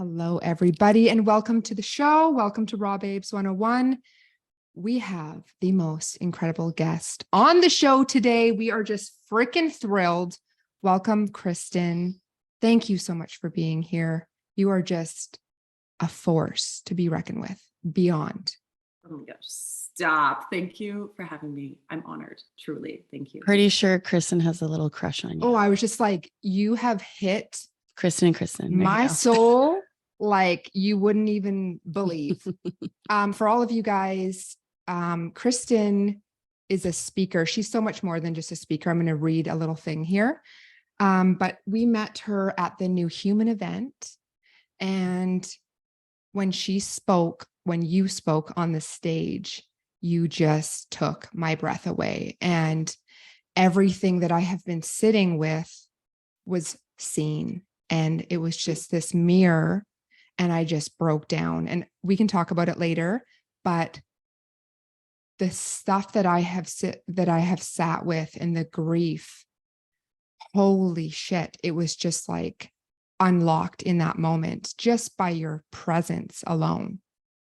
Hello, everybody, and welcome to the show. Welcome to Raw Babes 101. We have the most incredible guest on the show today. We are just freaking thrilled. Welcome, Kristin. Thank you so much for being here. You are just a force to be reckoned with, beyond. Oh my gosh, stop. Thank you for having me. I'm honored, truly. Thank you. Pretty sure Kristin has a little crush on you. Oh, I was just like, you have hit Kristin. my soul like you wouldn't even believe. For all of you guys, Kristin is a speaker. She's so much more than just a speaker. I'm going to read a little thing here. But we met her at the New Human event. And when you spoke on the stage, you just took my breath away. And everything that I have been sitting with was seen. And it was just this mirror. And I just broke down. And we can talk about it later. But the stuff that I have sat with and the grief, holy shit, it was just like unlocked in that moment just by your presence alone.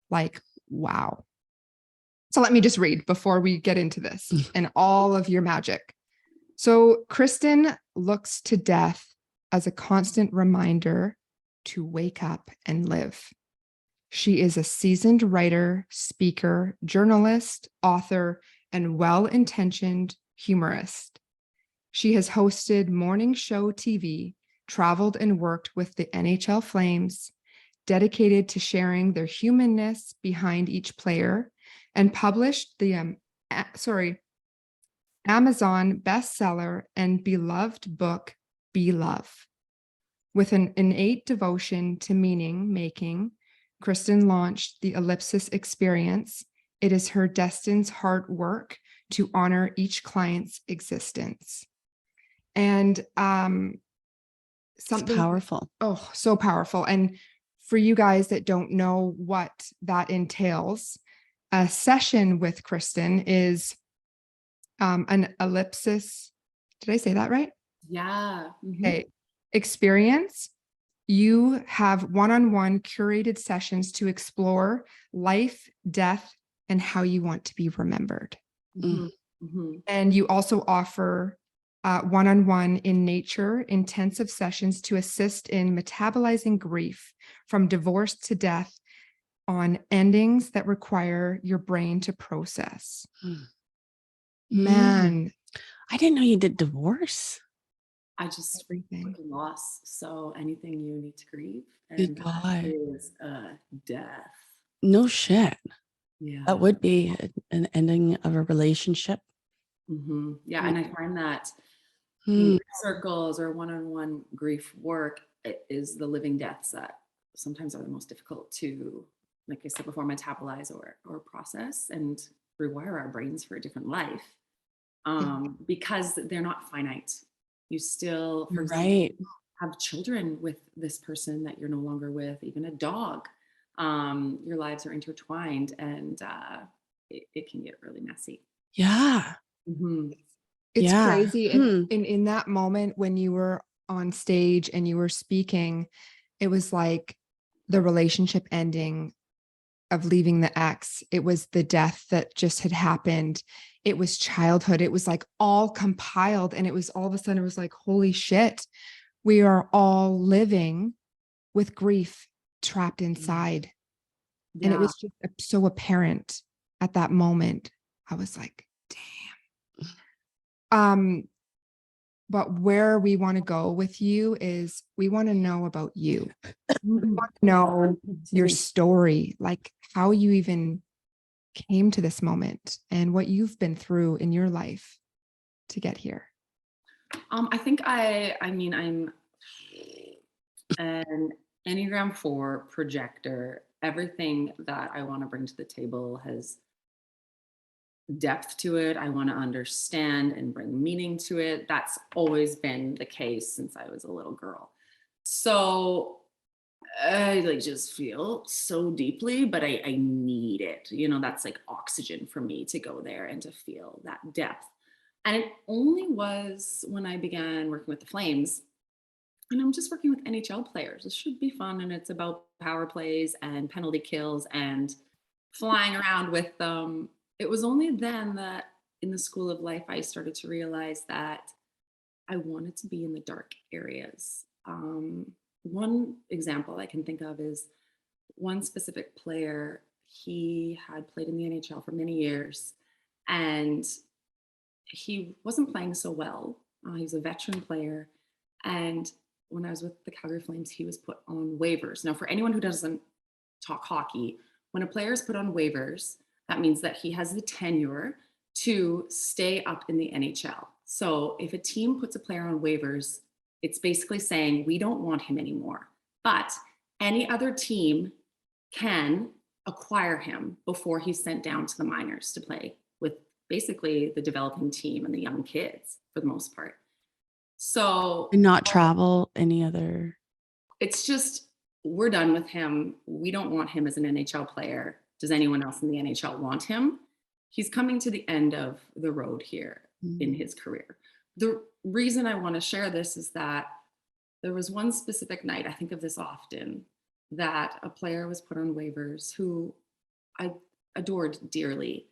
Like, wow. So let me just read before we get into this and all of your magic. So Kristin looks to death as a constant reminder to wake up and live. She is a seasoned writer, speaker, journalist, author, and well-intentioned humorist. She has hosted morning show TV, traveled and worked with the NHL Flames, dedicated to sharing their humanness behind each player, and published the Amazon bestseller and beloved book, Be Love. With an innate devotion to meaning making, Kristin launched the Ellipsis Experience. It is her destined heart work to honor each client's existence. And something it's powerful. Oh, so powerful. And for you guys that don't know what that entails, a session with Kristin is an ellipsis. Did I say that right? Yeah. Mm-hmm. Okay. Experience. You have one-on-one curated sessions to explore life, death, and how you want to be remembered. Mm-hmm. Mm-hmm. And you also offer one-on-one in nature intensive sessions to assist in metabolizing grief from divorce to death on endings that require your brain to process. Man, I didn't know you did divorce. I just everything. loss. So anything you need to grieve, Good and God. that is a death. No shit. Yeah. That would be an ending of a relationship. Mm-hmm. Yeah. And I find that Hmm. in circles or one-on-one grief work, it is the living deaths that sometimes are the most difficult to, like I said before, metabolize or process and rewire our brains for a different life. Because they're not finite. You still, for example, Right. have children with this person that you're no longer with, even a dog. Your lives are intertwined, and it can get really messy. Yeah. Mm-hmm. It's Yeah. crazy. And in that moment when you were on stage and you were speaking, it was like the relationship ending of leaving the ex. It was the death that just had happened. It was childhood. It was like all compiled. And it was all of a sudden, it was like, holy shit, we are all living with grief trapped inside. Yeah. And it was just so apparent at that moment. I was like, damn. But where we want to go with you is we want to know about you. We want to know your story, like how you even came to this moment and what you've been through in your life to get here. I think I'm an Enneagram 4 projector. Everything that I want to bring to the table has depth to it. I want to understand and bring meaning to it. That's always been the case since I was a little girl. So I just feel so deeply, but I need it. That's like oxygen for me to go there and to feel that depth. And it only was when I began working with the Flames and I'm just working with NHL players. This should be fun. And it's about power plays and penalty kills and flying around with them. It was only then that in the school of life, I started to realize that I wanted to be in the dark areas. One example I can think of is one specific player. He had played in the NHL for many years and he wasn't playing so well. He was a veteran player. And when I was with the Calgary Flames, he was put on waivers. Now, for anyone who doesn't talk hockey, when a player is put on waivers, that means that he has the tenure to stay up in the NHL. So if a team puts a player on waivers, it's basically saying we don't want him anymore. But any other team can acquire him before he's sent down to the minors to play with basically the developing team and the young kids for the most part. So And not travel any other. it's just, we're done with him. We don't want him as an NHL player. Does anyone else in the NHL want him? He's coming to the end of the road here in his career. The reason I want to share this is that there was one specific night, I think of this often, that a player was put on waivers who I adored dearly.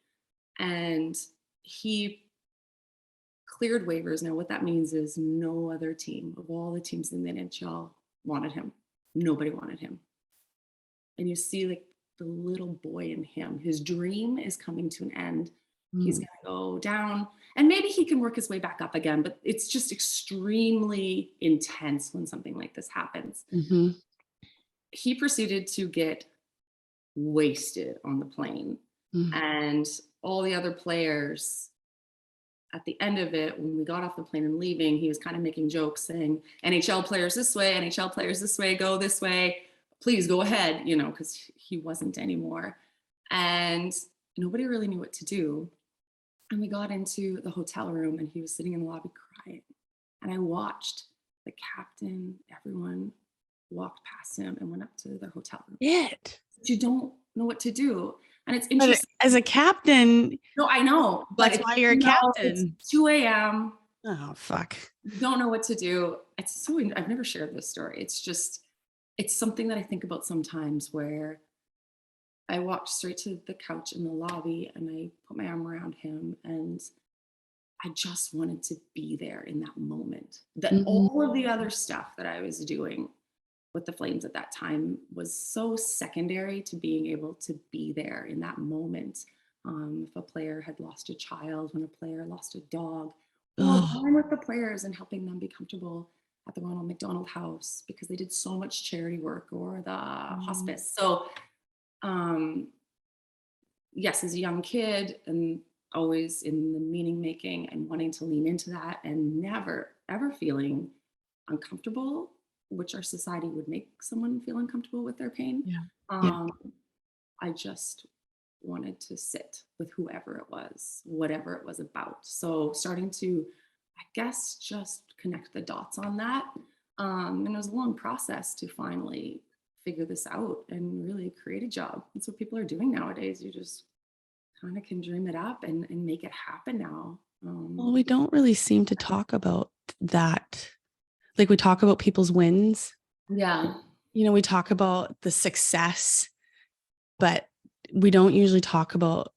And he cleared waivers. Now, what that means is no other team of all the teams in the NHL wanted him. Nobody wanted him. And you see like the little boy in him, his dream is coming to an end. He's going to go down and maybe he can work his way back up again, but it's just extremely intense when something like this happens. Mm-hmm. He proceeded to get wasted on the plane. And all the other players at the end of it, when we got off the plane and leaving, he was kind of making jokes saying, NHL players this way, NHL players this way, go this way, please go ahead, you know, because he wasn't anymore. And nobody really knew what to do. And we got into the hotel room and he was sitting in the lobby crying. And I watched the captain, everyone walked past him and went up to their hotel room. It. But you don't know what to do. And it's But interesting. as a captain, No, I know. But that's why you're a captain. It's 2 a.m. Oh, fuck. You don't know what to do. It's so, I've never shared this story. It's just, it's something that I think about sometimes where I walked straight to the couch in the lobby and I put my arm around him and I just wanted to be there in that moment. That all of the other stuff that I was doing with the Flames at that time was so secondary to being able to be there in that moment. If a player had lost a child, when a player lost a dog, or going with the players and helping them be comfortable at the Ronald McDonald House because they did so much charity work, or the hospice. So yes, as a young kid and always in the meaning making and wanting to lean into that and never ever feeling uncomfortable, which our society would make someone feel uncomfortable with their pain. I just wanted to sit with whoever it was, whatever it was about. So starting to, I guess, just connect the dots on that. And it was a long process to finally figure this out and really create a job. That's what people are doing nowadays. You just kind of can dream it up and make it happen now. Well, we don't really seem to talk about that. Like we talk about people's wins. Yeah. You know, we talk about the success, but we don't usually talk about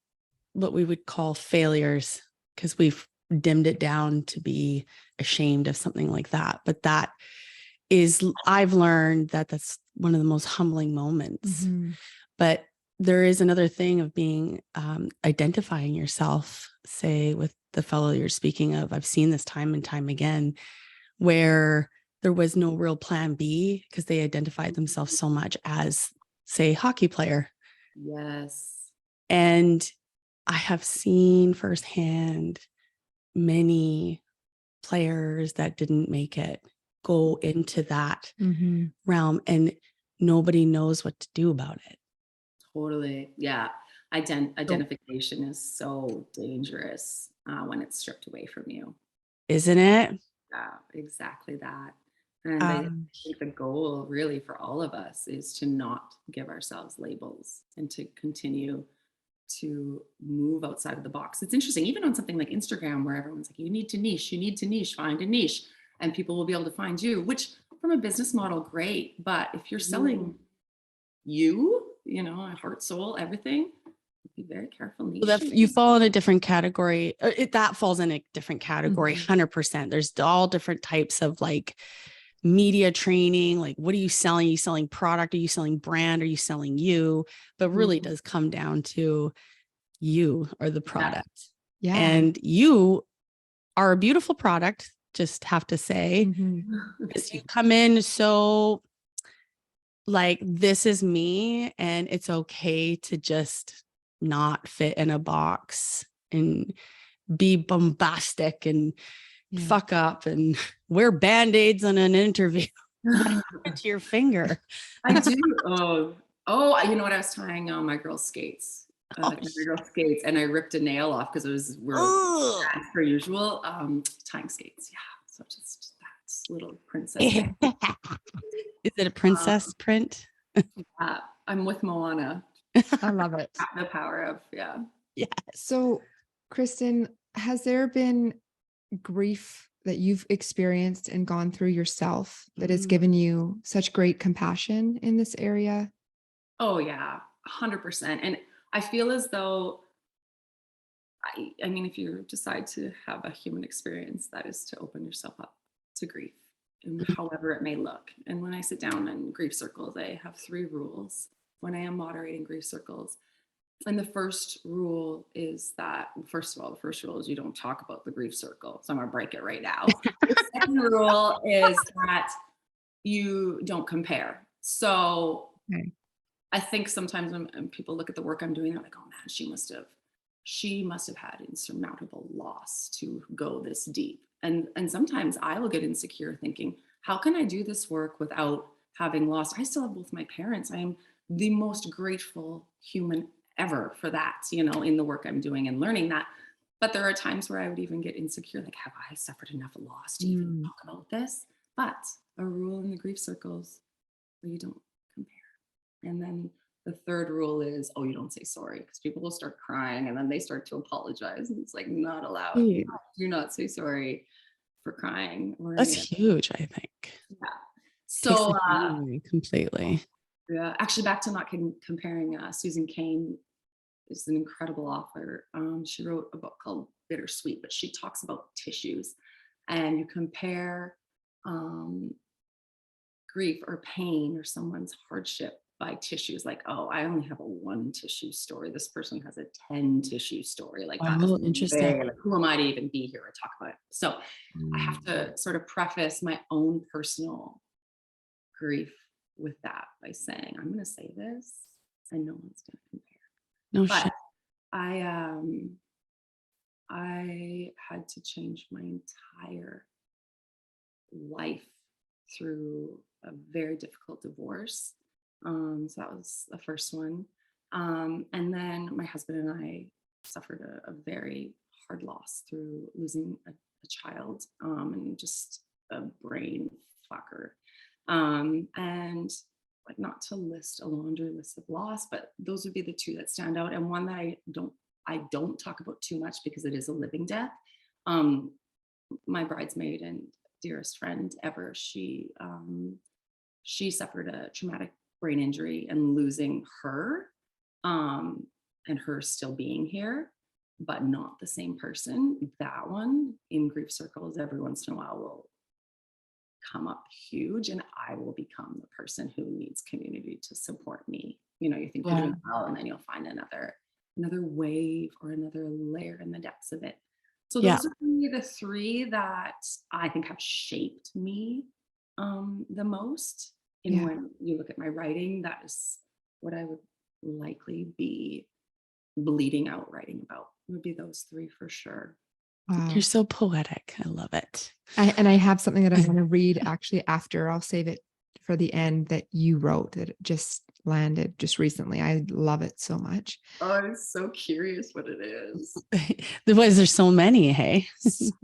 what we would call failures because we've dimmed it down to be ashamed of something like that. But that is, I've learned that that's one of the most humbling moments. But there is another thing of being identifying yourself, say with the fellow you're speaking of. I've seen this time and time again where there was no real plan B because they identified themselves so much as, say, hockey player. Yes. And I have seen firsthand many players that didn't make it go into that realm and nobody knows what to do about it. Totally. Yeah. Identification is so dangerous when it's stripped away from you. Isn't it? Yeah, exactly that. And I think the goal really for all of us is to not give ourselves labels and to continue to move outside of the box. It's interesting, even on something like Instagram, where everyone's like, you need to niche, find a niche, and people will be able to find you, which from a business model, great. But if you're selling you, heart, soul, everything, be very careful. Well, that you fall in a different category. That falls in a different category, Mhm. 100%. There's all different types of like media training. Like, what are you selling? Are you selling product? Are you selling brand? Are you selling you? But really Mhm. does come down to you or the product. Yeah. And you are a beautiful product, just have to say. Mhm. Because you come in so like, this is me, and it's okay to just not fit in a box and be bombastic and Yeah. fuck up and wear band-aids on an interview. What happened to your finger? I do. You know what? I was tying on my girl's skates. Oh, My girl's skates, and I ripped a nail off because we're ugh. as per usual. Tying skates. Yeah. So just that little princess. Is it a princess print? I'm with Moana. I love it. The power of, yeah. Yeah. So, Kristin, has there been grief that you've experienced and gone through yourself that has given you such great compassion in this area? Oh yeah, 100%. And I feel as though, I mean, if you decide to have a human experience, that is to open yourself up to grief, and however it may look. And when I sit down in grief circles, I have 3 rules when I am moderating grief circles. And the first rule is that, first of all, the first rule is you don't talk about the grief circle. So I'm going to break it right now. The second rule is that you don't compare. So Okay. I think sometimes when people look at the work I'm doing, they're like, oh man, she must have had insurmountable loss to go this deep. And sometimes I will get insecure thinking, how can I do this work without having lost? I still have both my parents. I am the most grateful human ever for that, in the work I'm doing and learning that. But there are times where I would even get insecure, like, have I suffered enough loss to even talk about this? But a rule in the grief circles where you don't compare. And then the third rule is, you don't say sorry, because people will start crying and then they start to apologize. And it's like, not allowed. Dude, Do not say sorry for crying. that's huge, I think. Yeah. Takes So, the shame away completely. yeah, actually, back to not comparing, Susan Cain is an incredible author. She wrote a book called Bittersweet, but she talks about tissues, and you compare grief or pain or someone's hardship by tissues. Like, I only have a 1 tissue story. This person has a 10 tissue story. Like, Oh, interesting. like, who am I to even be here to talk about it? So I have to sort of preface my own personal grief with that by saying, I'm going to say this, and no one's going to compare. No But shit. I had to change my entire life through a very difficult divorce. So that was the first one. And then my husband and I suffered a very hard loss through losing a child, and just a brain fucker. And like, not to list a laundry list of loss, but those would be the 2 that stand out. And one that I don't talk about too much because it is a living death. My bridesmaid and dearest friend ever, she suffered a traumatic brain injury, and losing her, and her still being here, but not the same person. That one in grief circles every once in a while will come up huge, and I will become the person who needs community to support me. You think you're doing well, and then you'll find another wave or another layer in the depths of it. So those are really the 3 that I think have shaped me the most. And when you look at my writing, that is what I would likely be bleeding out writing about. It would be those 3 for sure. Wow. You're so poetic. I love it. And I have something that I'm going to read actually after. I'll save it for the end, that you wrote that just landed just recently. I love it so much. Oh, I'm so curious what it is. There's so many, hey?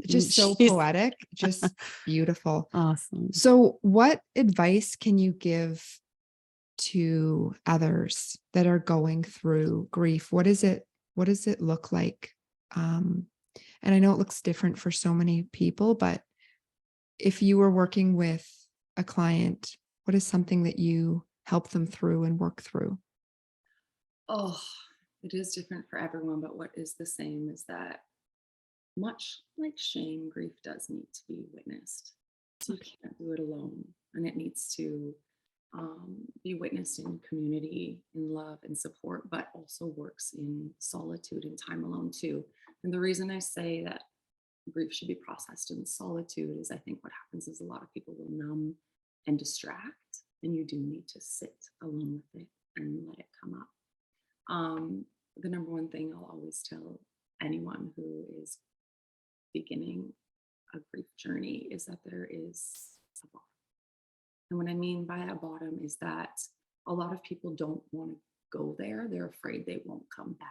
Just so poetic, just beautiful. Awesome. So what advice can you give to others that are going through grief? What does it look like? And I know it looks different for so many people, but if you were working with a client? What is something that you help them through and work through? Oh, it is different for everyone, but what is the same is that much like shame, grief does need to be witnessed. So you can't do it alone, and it needs to be witnessed in community, in love and support, but also works in solitude and time alone too. And the reason I say that grief should be processed in solitude is I think what happens is a lot of people will numb and distract, and you do need to sit alone with it and let it come up. The number one thing I'll always tell anyone who is beginning a grief journey is that there is a bottom. And what I mean by a bottom is that a lot of people don't want to go there. They're afraid they won't come back.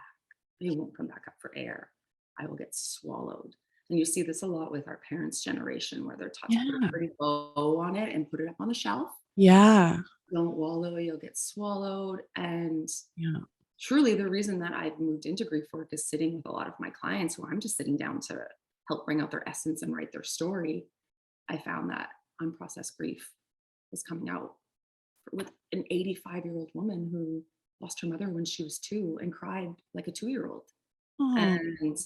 They won't come back up for air. I will get swallowed. And you see this a lot with our parents' generation where they're taught to put a pretty bow on it and put it up on the shelf. Yeah. Don't wallow, you'll get swallowed. And Yeah. truly the reason that I've moved into grief work is sitting with a lot of my clients who I'm just sitting down to help bring out their essence and write their story. I found that unprocessed grief was coming out with an 85-year-old woman who lost her mother when she was 2 and cried like a 2-year-old. And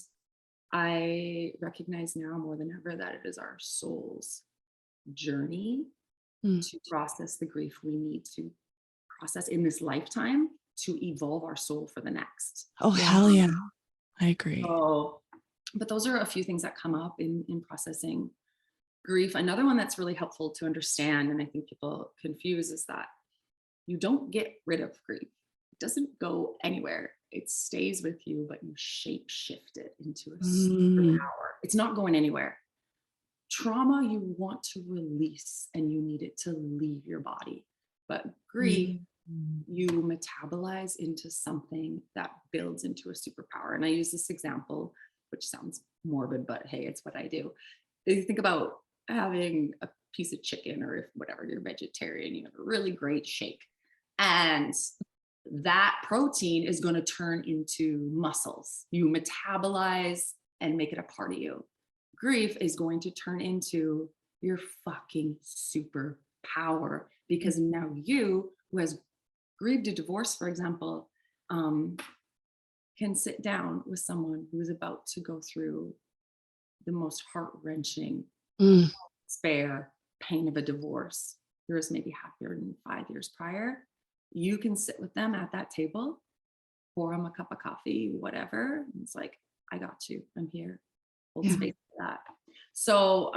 I recognize now more than ever that it is our soul's journey to process the grief we need to process in this lifetime to evolve our soul for the next. Oh, hell yeah. I agree. So, but those are a few things that come up in processing grief. Another one that's really helpful to understand, and I think people confuse, is that you don't get rid of grief. It doesn't go anywhere. It stays with you, but you shape shift it into a superpower. It's not going anywhere. Trauma you want to release and you need it to leave your body. But grief, you metabolize into something that builds into a superpower. And I use this example, which sounds morbid, but hey, it's what I do. If you think about having a piece of chicken, or if whatever, you're vegetarian, you have a really great shake. And that protein is going to turn into muscles. You metabolize and make it a part of you. Grief is going to turn into your fucking superpower, because now you, who has grieved a divorce, for example, can sit down with someone who is about to go through the most heart-wrenching despair, pain of a divorce. There is maybe happier than 5 years prior. You can sit with them at that table, pour them a cup of coffee, whatever. And it's like, I got you. I'm here. Hold space for that. So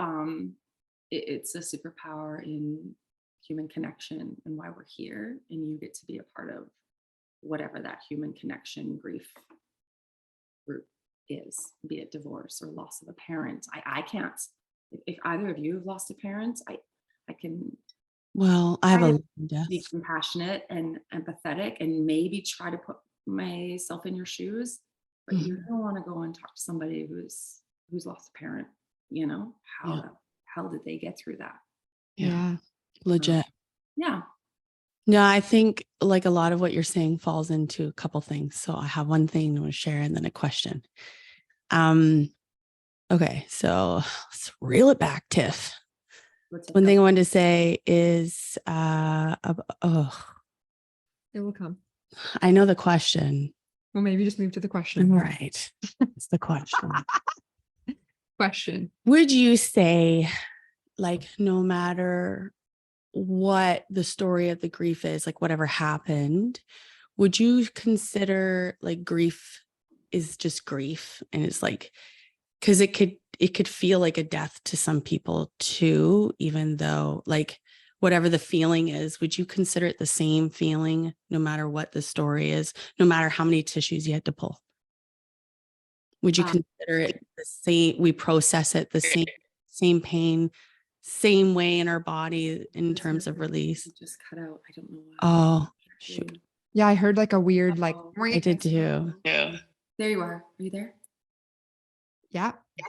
it's a superpower in human connection and why we're here. And you get to be a part of whatever that human connection grief group is, be it divorce or loss of a parent. I can't, if either of you have lost a parent, I can. Well, I have a death. Be compassionate and empathetic and maybe try to put myself in your shoes, but you don't want to go and talk to somebody who's lost a parent. You know, how did they get through that? Yeah. Legit. Yeah. No, I think like a lot of what you're saying falls into a couple things. So I have one thing I want to share and then a question. Okay, so let's reel it back, Tiff. One thing I wanted to say is, It will come. I know the question. Well, maybe just move to the question. Right. It's the question. Question. Would you say, like, no matter what the story of the grief is, like whatever happened, would you consider like grief is just grief? And it's like, because it could feel like a death to some people too, even though like whatever the feeling is, would you consider it the same feeling no matter what the story is, no matter how many tissues you had to pull? Would you consider it the same? We process it the same pain, same way in our body in terms of release. Just cut out. I don't know why. Oh, shoot. Yeah, I heard like a weird, like, I did too. Yeah. There you are. Are you there? Yeah. Okay.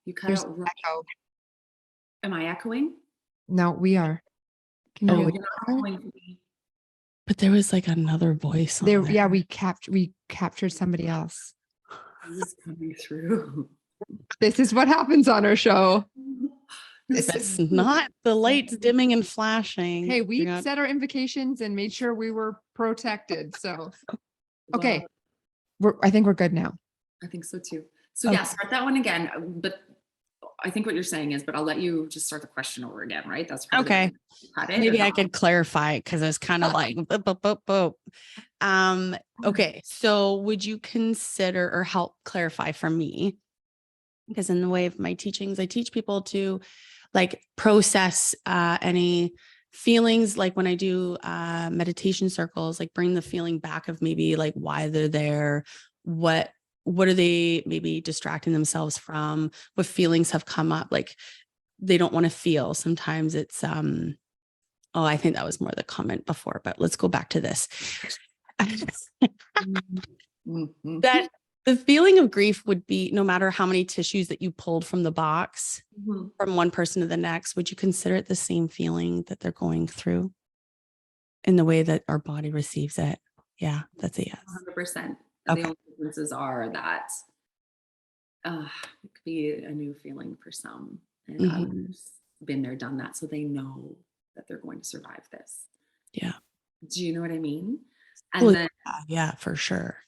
You cut There's out. echo. Am I echoing? No, we are. Can you No, hear you're not echoing for me. But there was like another voice on there. Yeah, we captured somebody else. This is coming through. This is what happens on our show. This That's is- not the lights dimming and flashing. Hey, we Yeah. set our invocations and made sure we were protected. So, okay. Well, I think we're good now. I think so too. So Okay. yeah, start that one again. But I think what you're saying is, but I'll let you just start the question over again, right? That's probably Okay. cut it, Maybe or I not? could clarify because it's kind of like boop, boop, boop, boop. Okay. So would you consider or help clarify for me? Because in the way of my teachings, I teach people to like process any feelings, like when I do meditation circles, like bring the feeling back of maybe like why they're there, what are they maybe distracting themselves from, what feelings have come up, like they don't want to feel. Sometimes it's oh, I think that was more the comment before, but let's go back to this. Mhm. That the feeling of grief would be no matter how many tissues that you pulled from the box Mhm. from one person to the next, would you consider it the same feeling that they're going through in the way that our body receives it? Yeah, that's a yes. 100%. Okay. The only differences are that it could be a new feeling for some, and Mhm. others been there, done that, so they know that they're going to survive this. Yeah. Do you know what I mean? And Well, then yeah, for sure.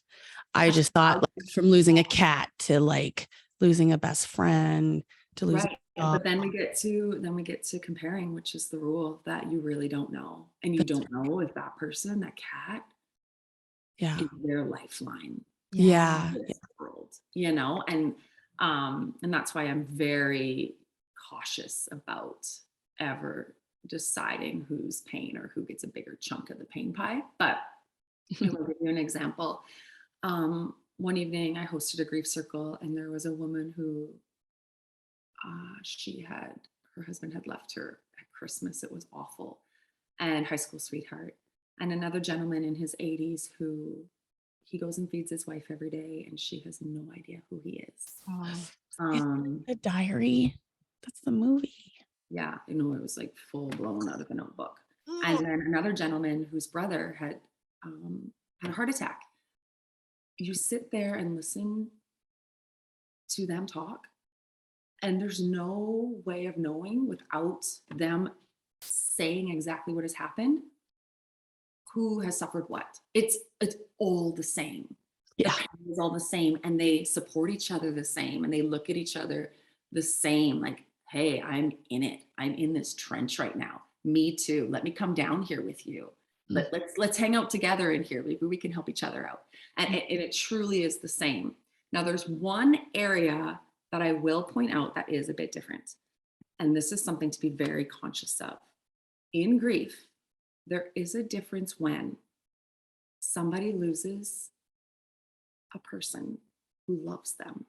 I just thought like, from losing a cat to like losing a best friend to losing right, a dog. but then we get to comparing, which is the rule that you really don't know, and you don't know if that person, that cat, Yeah. is their lifeline. Yeah. In this world, you know, and that's why I'm very cautious about ever deciding who's pain or who gets a bigger chunk of the pain pie. But I will give you an example. One evening I hosted a grief circle, and there was a woman who her husband had left her at Christmas. It was awful, and high school sweetheart, and another gentleman in his 80s who he goes and feeds his wife every day, and she has no idea who he is. The Diary. That's the movie. Yeah, it was like full blown out of the Notebook. And then another gentleman whose brother had a heart attack. You sit there and listen to them talk, and there's no way of knowing without them saying exactly what has happened, who has suffered what. It's all the same. Yeah. The pain is all the same, and they support each other the same, and they look at each other the same, like, hey, I'm in it. I'm in this trench right now. Me too. Let me come down here with you. Let's hang out together in here. Maybe we can help each other out. And it truly is the same. Now, there's one area that I will point out that is a bit different. And this is something to be very conscious of. In grief, there is a difference when somebody loses a person who loves them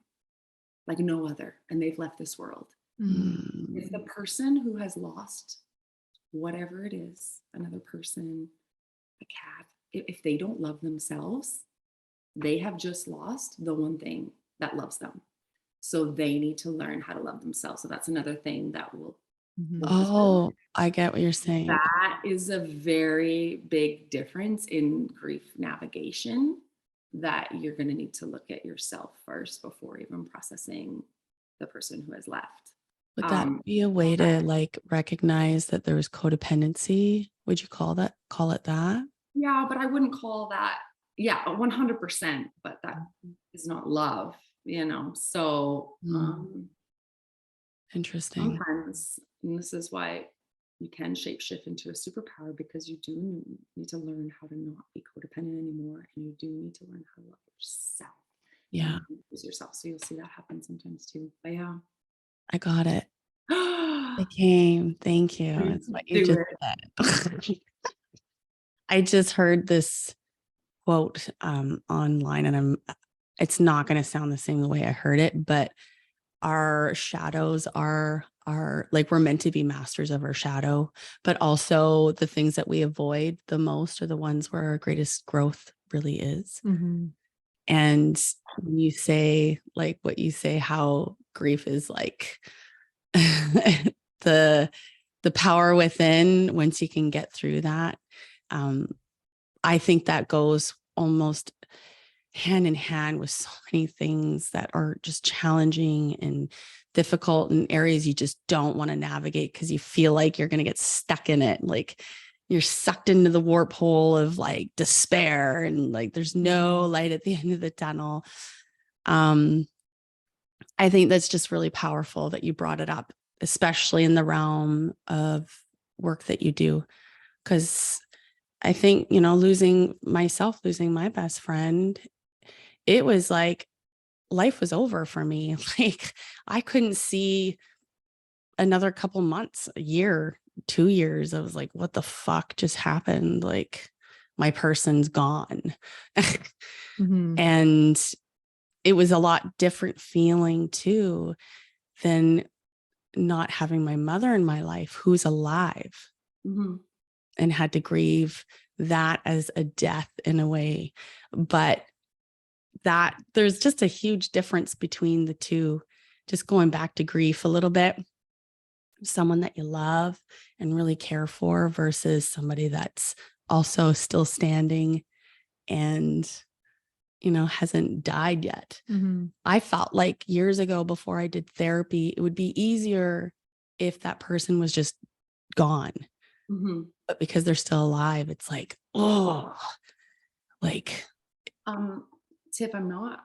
like no other, and they've left this world. If the person who has lost whatever it is, another person, a cat, if they don't love themselves, they have just lost the one thing that loves them. So they need to learn how to love themselves. So that's another thing that will. Oh, I get what you're saying. That is a very big difference in grief navigation, that you're going to need to look at yourself first before even processing the person who has left. Would that be a way to like recognize that there was codependency? Would you call it that? Yeah, but I wouldn't call that, 100%, but that is not love, So Interesting. sometimes, and this is why you can shapeshift into a superpower, because you do need to learn how to not be codependent anymore, and you do need to learn how to love yourself. Yeah, Use yourself. So you'll see that happen sometimes too. But yeah. I got it. It came. Thank you. That's what you just said. I just heard this quote online, and it's not going to sound the same the way I heard it, but our shadows are like, we're meant to be masters of our shadow, but also the things that we avoid the most are the ones where our greatest growth really is. And when you say like what you say, how grief is like the power within, once you can get through that, I think that goes almost hand in hand with so many things that are just challenging and difficult and areas you just don't want to navigate because you feel like you're going to get stuck in it. Like you're sucked into the warp hole of like despair and like there's no light at the end of the tunnel. I think that's just really powerful that you brought it up, especially in the realm of work that you do. Because I think, losing my best friend, it was like life was over for me. Like I couldn't see another couple months, a year, 2 years. I was like, what the fuck just happened? Like my person's gone. And it was a lot different feeling too than not having my mother in my life who's alive and had to grieve that as a death in a way. But that there's just a huge difference between the two. Just going back to grief a little bit, someone that you love and really care for versus somebody that's also still standing and hasn't died yet. I felt like years ago before I did therapy, it would be easier if that person was just gone. But because they're still alive, it's like, oh, like. Tiff, I'm not,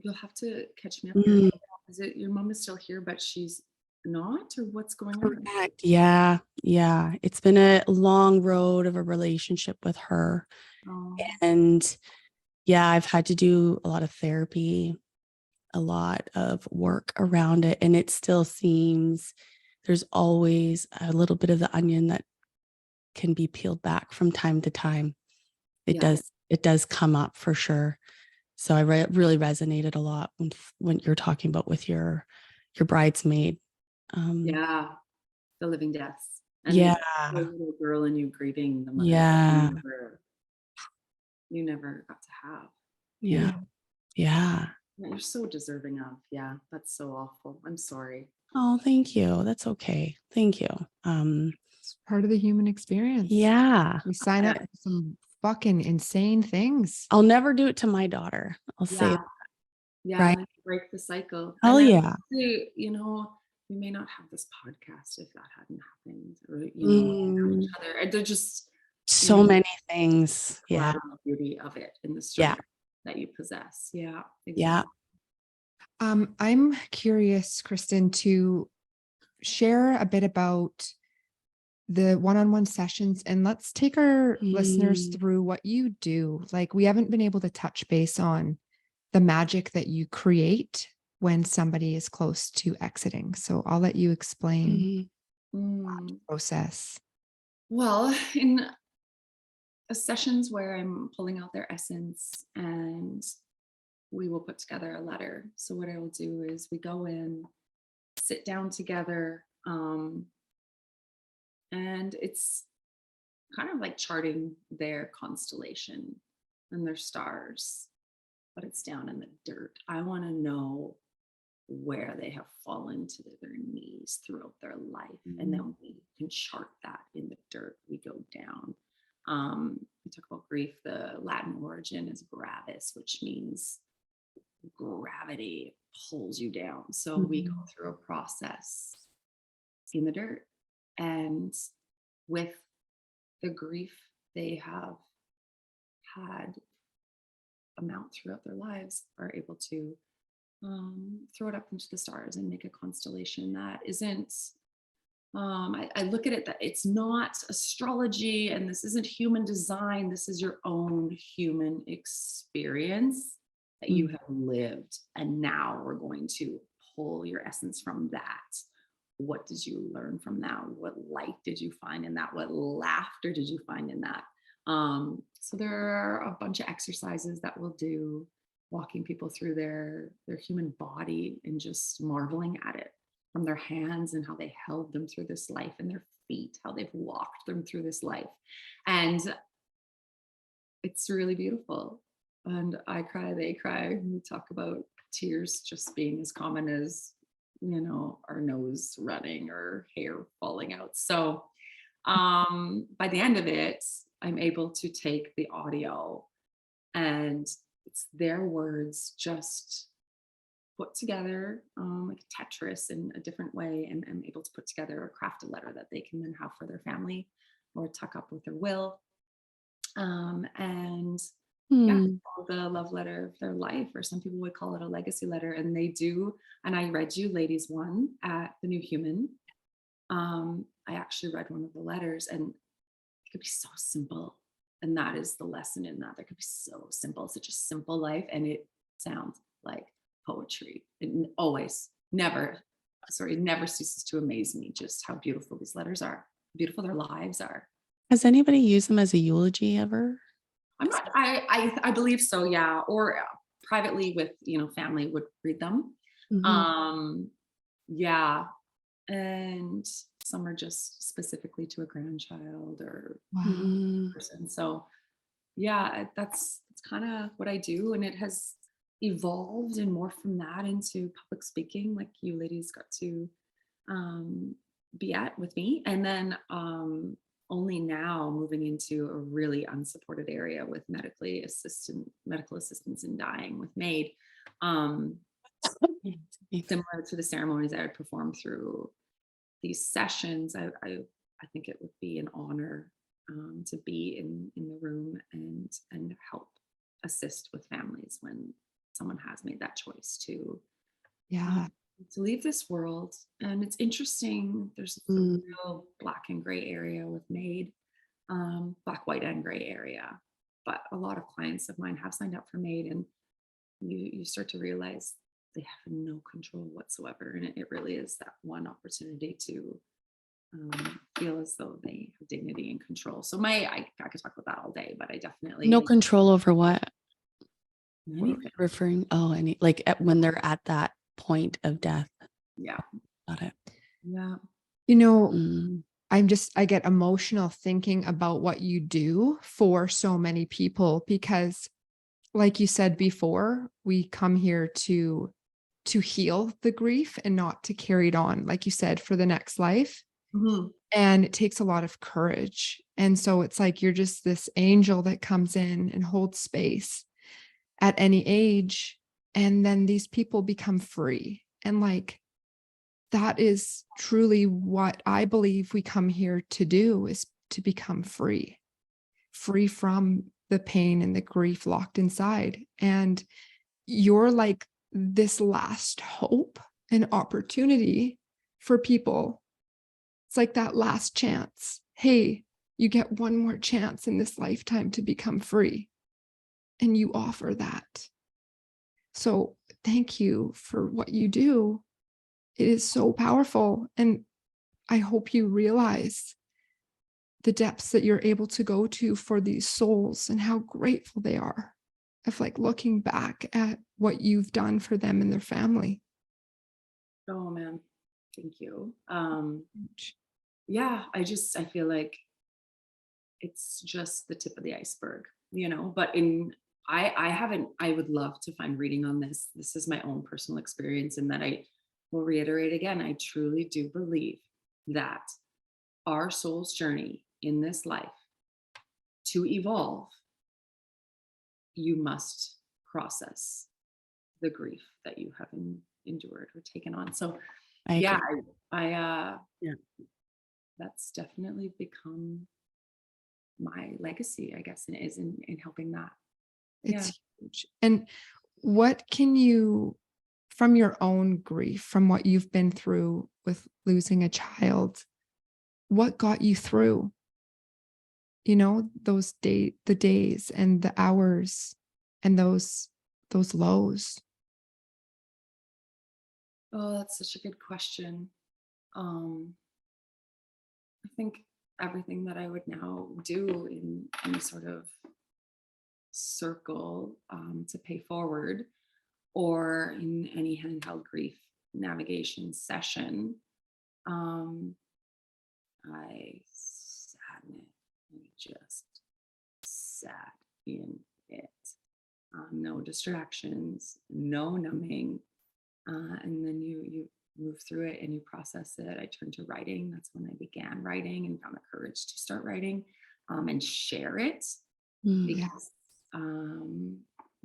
you'll have to catch me up here. Is it your mom is still here, but she's not, or what's going on? Correct. Yeah. It's been a long road of a relationship with her. And yeah, I've had to do a lot of therapy, a lot of work around it. And it still seems there's always a little bit of the onion that can be peeled back from time to time. It does come up for sure. So I really resonated a lot when you're talking about with your bridesmaid. The living deaths. And the little girl and you grieving the mother you never got to have. Yeah. You're so deserving of. Yeah, that's so awful. I'm sorry. Oh, thank you. That's okay. Thank you. It's part of the human experience. Yeah. We sign up for some fucking insane things. I'll never do it to my daughter. I'll say that. Right. Break the cycle. Oh, yeah. We may not have this podcast if that hadn't happened, or each other. They're just so many things. Yeah. The beauty of it in the strength that you possess. Yeah. Exactly. Yeah. I'm curious, Kristin, to share a bit about the one-on-one sessions, and let's take our listeners through what you do. Like, we haven't been able to touch base on the magic that you create when somebody is close to exiting. So I'll let you explain the process. Well, in sessions where I'm pulling out their essence and we will put together a letter. So what I will do is we go in, sit down together, and it's kind of like charting their constellation and their stars, but it's down in the dirt. I want to know where they have fallen to their knees throughout their life. And then we can chart that in the dirt. We go down. We talk about grief. The Latin origin is gravis, which means gravity pulls you down. So we go through a process in the dirt, and with the grief they have had amount throughout their lives, are able to throw it up into the stars and make a constellation that isn't I look at it that it's not astrology and this isn't human design. This is your own human experience that you have lived. And now we're going to pull your essence from that. What did you learn from that? What light did you find in that? What laughter did you find in that? So there are a bunch of exercises that we'll do, walking people through their human body and just marveling at it, from their hands and how they held them through this life, and their feet, how they've walked them through this life. And it's really beautiful. And I cry, they cry. We talk about tears just being as common as, our nose running or hair falling out. So by the end of it, I'm able to take the audio and it's their words just put together like Tetris in a different way, and am able to put together or craft a letter that they can then have for their family or tuck up with their will. And yeah, Hmm. call the love letter of their life, or some people would call it a legacy letter. And they do. And I read you ladies one at the New Human. I actually read one of the letters, and it could be so simple. And that is the lesson in that. There could be so simple, such a simple life, and it sounds like poetry. It always, never, never ceases to amaze me just how beautiful these letters are, beautiful their lives are. Has anybody used them as a eulogy ever? I'm not, I believe so, yeah. Or privately with, family would read them. Mhm. Yeah. And some are just specifically to a grandchild or Wow. Mhm. person. So yeah, that's kind of what I do. And it has evolved and morphed from that into public speaking, like you ladies got to um, be at with me. And then only now moving into a really unsupported area with medical assistance in dying with MAID. Um, Similar to the ceremonies I would perform through these sessions, I think it would be an honor to be in the room and help assist with families when someone has made that choice Yeah. to leave this world. And it's interesting. There's a Mm. real black and gray area with MAID, black, white, and gray area. But a lot of clients of mine have signed up for MAID, and you start to realize they have no control whatsoever. And it really is that one opportunity to feel as though they have dignity and control. So I could talk about that all day, but I definitely No control over what we're anything. referring. Oh, when they're at that point of death. Yeah. Got it. Yeah. Mm. I get emotional thinking about what you do for so many people, because like you said before, we come here to heal the grief and not to carry it on, like you said, for the next life. Mm-hmm. And it takes a lot of courage. And so it's like you're just this angel that comes in and holds space at any age. And then these people become free. And like, that is truly what I believe we come here to do, is to become free from the pain and the grief locked inside. And you're like this last hope and opportunity for people. It's like that last chance. Hey, you get one more chance in this lifetime to become free. And you offer that. So thank you for what you do. It is so powerful. And I hope you realize the depths that you're able to go to for these souls and how grateful they are of like looking back at what you've done for them and their family. Oh man, thank you. Yeah, I feel like it's just the tip of the iceberg, but I would love to find reading on this. This is my own personal experience, and that I will reiterate again. I truly do believe that our soul's journey in this life to evolve, you must process the grief that you have endured or taken on. So I yeah, agree. yeah, that's definitely become my legacy, I guess, and is in helping that. Yeah. It's huge. And what can you, from your own grief, from what you've been through with losing a child, what got you through? The days and the hours and those lows. Oh, that's such a good question. I think everything that I would now do in any sort of circle to pay forward, or in any handheld grief navigation session, um, I sat in it. I just sat in it. No distractions, no numbing, and then you move through it and you process it. I turned to writing. That's when I began writing and found the courage to start writing and share it, Mm. Yeah. because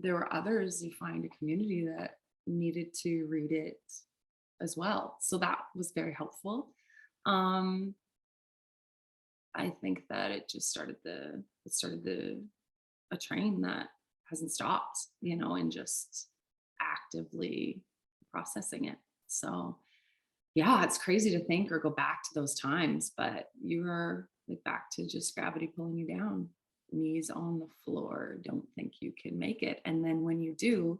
there were others. You find a community that needed to read it as well. So that was very helpful. I think that it just started a train that hasn't stopped, and just actively processing it. So yeah, it's crazy to think or go back to those times, but you are like back to just gravity pulling you down, knees on the floor, don't think you can make it. And then when you do,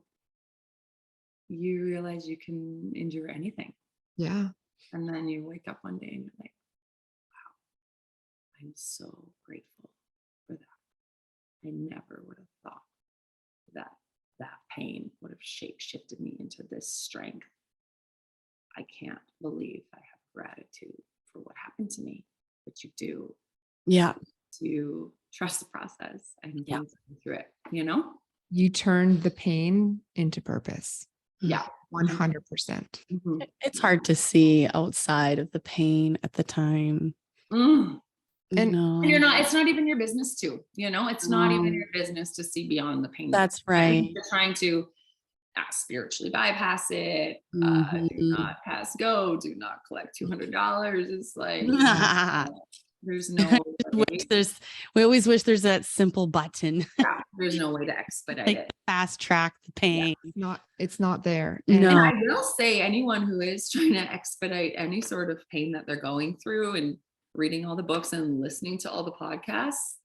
you realize you can endure anything. Yeah. And then you wake up one day and you're like, I'm so grateful for that. I never would have thought that pain would have shape shifted me into this strength. I can't believe I have gratitude for what happened to me, but you do. Yeah. To trust the process and Yeah. think through it, You turned the pain into purpose. Yeah. 100%. Mm-hmm. It's hard to see outside of the pain at the time. Mm. And it's not even your business to, it's not even your business to see beyond the pain. That's right. You're trying to spiritually bypass it. Mm-hmm. Do not pass go. Do not collect $200. It's like, there's no way. We always wish there's that simple button. Yeah, there's no way to expedite it. Fast track the pain. Yeah. It's not there. No. And I will say anyone who is trying to expedite any sort of pain that they're going through and reading all the books and listening to all the podcasts,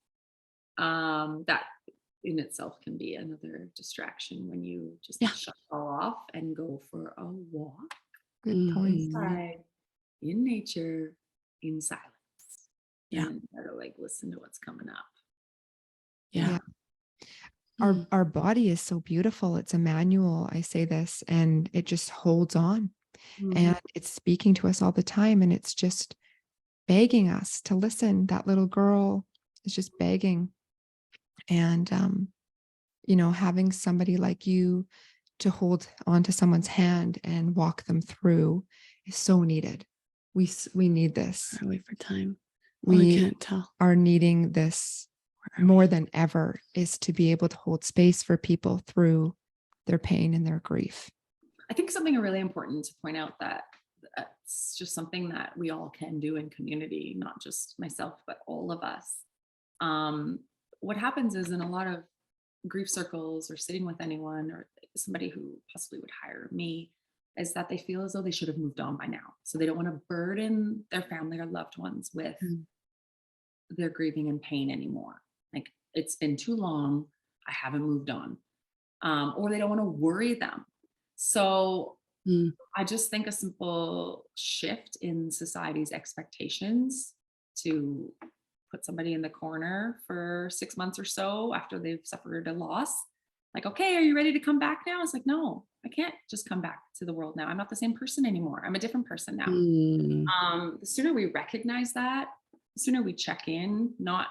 that in itself can be another distraction when you just shut it all off and go for a walk. Good point. Inside, in nature, in silence. Yeah. And gotta listen to what's coming up. Yeah. Our body is so beautiful. It's a manual. I say this, and it just holds on, and it's speaking to us all the time, and it's just begging us to listen. That little girl is just begging. And, having somebody like you to hold onto someone's hand and walk them through is so needed. We need this. I wait for time. We can't tell. are needing this more than ever, is to be able to hold space for people through their pain and their grief. I think something really important to point out that it's just something that we all can do in community, not just myself, but all of us. What happens is in a lot of grief circles or sitting with anyone or somebody who possibly would hire me, is that they feel as though they should have moved on by now. So they don't want to burden their family or loved ones with their grieving and pain anymore. Like, it's been too long, I haven't moved on. Or they don't want to worry them. So I just think a simple shift in society's expectations to put somebody in the corner for 6 months or so after they've suffered a loss. Like, okay, are you ready to come back now? It's like, no, I can't just come back to the world now. I'm not the same person anymore. I'm a different person now. The sooner we recognize that, the sooner we check in, not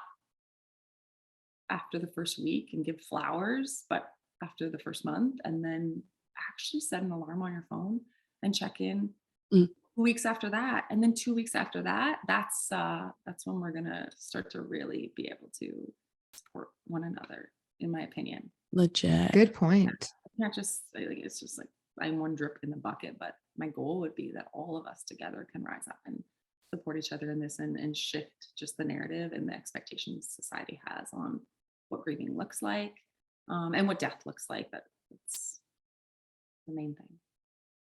after the first week and give flowers, but after the first month, and then actually set an alarm on your phone and check in 2 weeks after that, and then 2 weeks after that. That's when we're gonna start to really be able to support one another, in my opinion. Legit. Good point. Not just it's just like I'm one drip in the bucket, but my goal would be that all of us together can rise up and support each other in this and shift just the narrative and the expectations society has on what grieving looks like, and what death looks like. That's the main thing.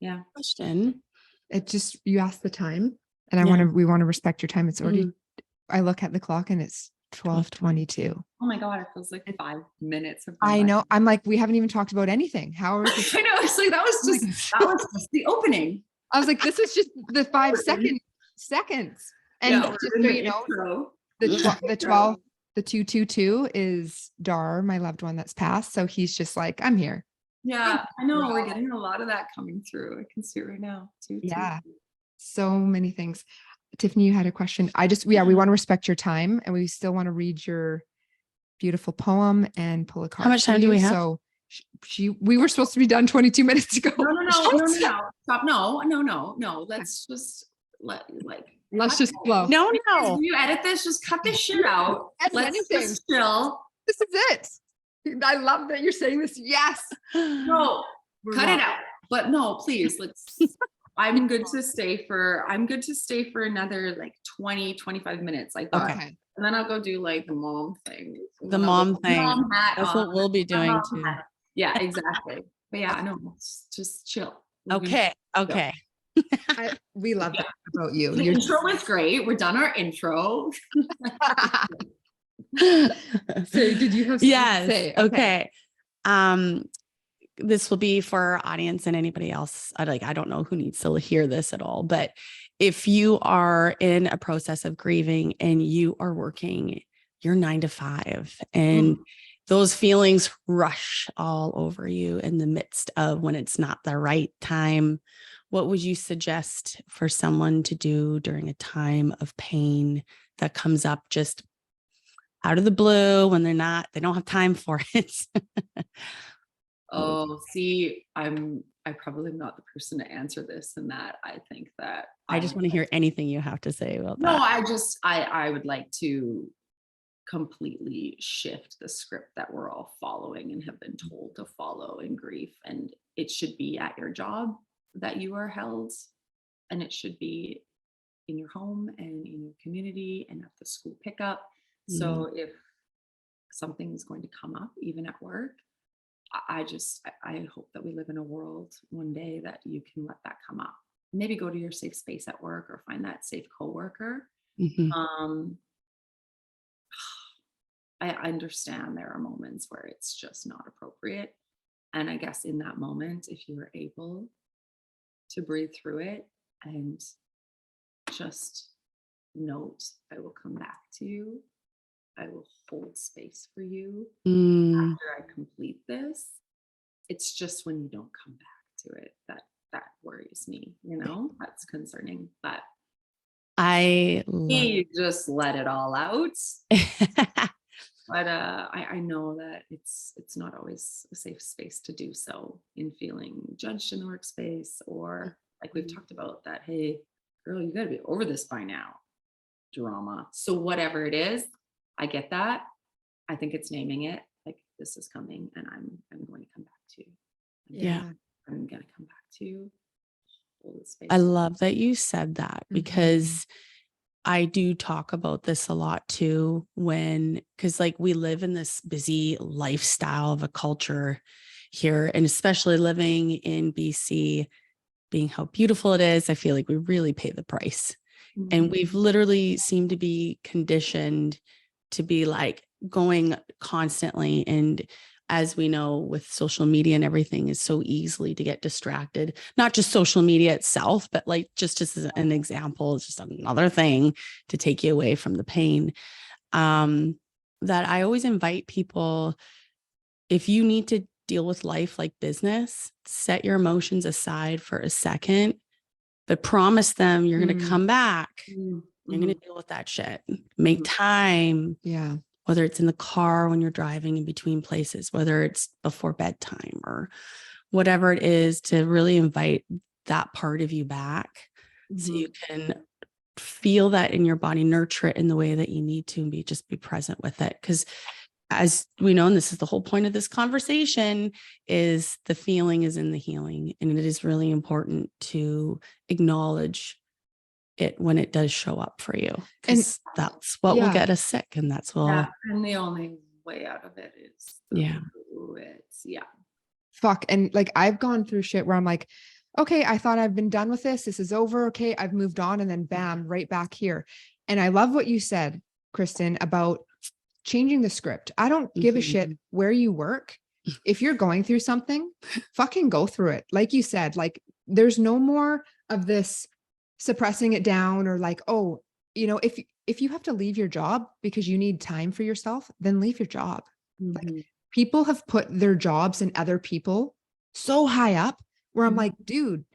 Yeah. Question. It just, you asked the time, and we want to respect your time. It's already, I look at the clock and it's 12:22. Oh my God, it feels like 5 minutes. I know. I'm like, we haven't even talked about anything. How are we? I know. It's like, that was just the opening. I was like, this is just the 5 seconds. And just so you know, the 222 is Dar, my loved one that's passed. So he's just like, I'm here. Yeah, I know. We're getting a lot of that coming through. I can see it right now too. Yeah. So many things. Tiffany, you had a question. We want to respect your time, and we still want to read your beautiful poem and pull a card. How much time do we have? So we were supposed to be done 22 minutes ago. No. Stop. No. Let's just let's just flow. No. When you edit this, just cut this shit out. Let's just chill. This is it. I love that you're saying this. Yes. No, cut it out. but no, please, I'm good to stay for another like 20, 25 minutes. Like that. Okay. And then I'll go do like the mom thing. And The then I'll mom put my thing. mom hat That's on, what we'll be my doing mom too. hat. Yeah, exactly. But yeah, no, just chill. We're gonna Okay. chill. Okay. We love that about you. The You're intro was great. We're done our intro. So did you have something to Yes. say? Okay. This will be for our audience and anybody else. I don't know who needs to hear this at all, but if you are in a process of grieving and you are working your 9 to 5 and those feelings rush all over you in the midst of when it's not the right time, what would you suggest for someone to do during a time of pain that comes up just out of the blue when they don't have time for it? Oh, see, I probably am not the person to answer this, and that I think that I just want to hear anything you have to say about no, that. I would like to completely shift the script that we're all following and have been told to follow in grief. And it should be at your job that you are held, and it should be in your home and in your community and at the school pickup. So if something is going to come up, even at work, I hope that we live in a world one day that you can let that come up. Maybe go to your safe space at work or find that safe coworker. I understand there are moments where it's just not appropriate. And I guess in that moment, if you were able to breathe through it and just note, I will come back to you. I will hold space for you after I complete this. It's just when you don't come back to it that worries me, that's concerning. But you just let it all out. But I know that it's not always a safe space to do so in feeling judged in the workspace, or like we've talked about that, hey, girl, you gotta be over this by now. Drama. So whatever it is, I get that. I think it's naming it like this is coming and I'm going to come back to you. Yeah. I'm gonna come back to you. Hold the space. I love that you said that because I do talk about this a lot too because like we live in this busy lifestyle of a culture here, and especially living in BC, being how beautiful it is, I feel like we really pay the price. And we've literally seemed to be conditioned to be like going constantly. And as we know, with social media and everything is so easily to get distracted, not just social media itself, but like just as an example, it's just another thing to take you away from the pain. That I always invite people, if you need to deal with life like business, set your emotions aside for a second, but promise them you're going to come back. You're going to deal with that shit. Make time. Yeah. Whether it's in the car when you're driving in between places, whether it's before bedtime or whatever it is, to really invite that part of you back so you can feel that in your body, nurture it in the way that you need to, and just be present with it. Because as we know, and this is the whole point of this conversation, is the feeling is in the healing. And it is really important to acknowledge it when it does show up for you, because that's what will get us sick, and that's what and the only way out of it is fuck. And like I've gone through shit where I'm like, okay, I thought I've been done with this is over, okay, I've moved on, and then bam, right back here. And I love what you said, Kristin, about changing the script. I don't give a shit where you work. If you're going through something, fucking go through it. Like you said, like there's no more of this suppressing it down, or like, oh, if you have to leave your job because you need time for yourself, then leave your job. Like people have put their jobs and other people so high up where I'm like, dude,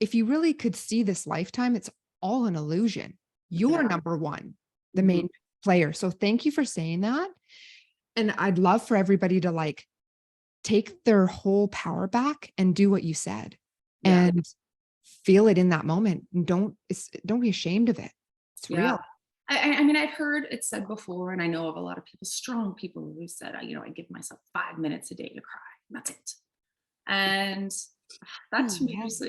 if you really could see this lifetime, it's all an illusion. You're number one, the main player. So thank you for saying that. And I'd love for everybody to like take their whole power back and do what you said and feel it in that moment. And don't be ashamed of it. It's real. I mean, I've heard it said before, and I know of a lot of people, strong people who said, I give myself 5 minutes a day to cry. That's it. And that to me Yeah. just